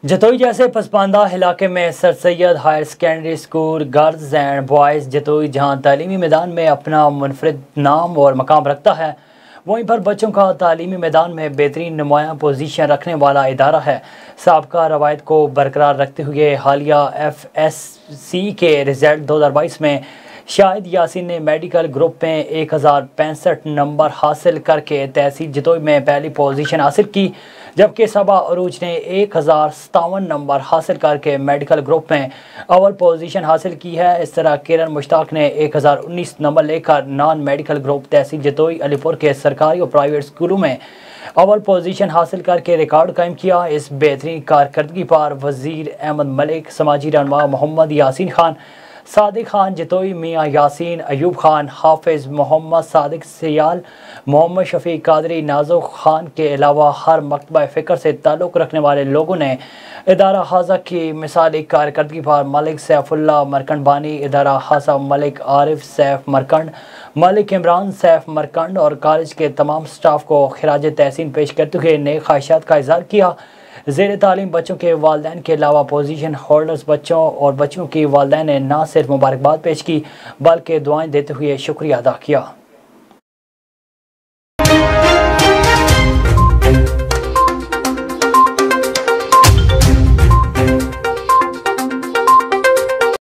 जतोई जैसे पसमानदा इलाके में sir Syed higher secondary school girls and boys Jatoi जहां तालीमी मैदान में अपना मुनफरिद नाम और मकाम रखता है, वहीं पर बच्चों का तालीमी मैदान में बेहतरीन नुमायाँ पोजीशन रखने वाला इदारा है। साबका रवायत को बरकरार रखते हुए हालिया FSC के रिज़ल्ट 2022 में शाहिद यासीन ने मेडिकल ग्रुप में 1065 नंबर हासिल करके तहसील जतोई में पहली पोजीशन हासिल की, जबकि सबा अरूज ने 1057 नंबर हासिल करके मेडिकल ग्रुप में अव्वल पोजीशन हासिल की है। इस तरह किरण मुश्ताक ने 1019 नंबर लेकर नॉन मेडिकल ग्रुप तहसील जतोई अलीपुर के सरकारी और प्राइवेट स्कूलों में अव्वल पोजीशन हासिल करके रिकॉर्ड कायम किया। इस बेहतरीन कारकर्दगी पर वजीर अहमद मलिक, समाजी रहनुमा मोहम्मद यासीन खान, सादिक खान जतोई, मियाँ यासीन, अयूब खान, हाफिज मोहम्मद सादिक सियाल, मोहम्मद शफीक कादरी, नाजो खान के अलावा हर मकतबा फ़िक्र से ताल्लुक़ रखने वाले लोगों ने इदारा हाजा की मिसाली कारकर्दगी पर मलिक सैफुल्ला मरकंड बानी, इदारा हाजा मलिक आरिफ सैफ मरकंड, मलिक इमरान सैफ मरकंड और कॉलेज के तमाम स्टाफ को खिराज तहसीन पेश करते हुए नए ख्वाहिशात का इज़हार किया। ज़ेर तालीम बच्चों के वालिदैन के अलावा पोजीशन होल्डर्स बच्चों और बच्चों की वालिदैन ने न सिर्फ मुबारकबाद पेश की बल्कि दुआएं देते हुए शुक्रिया अदा किया।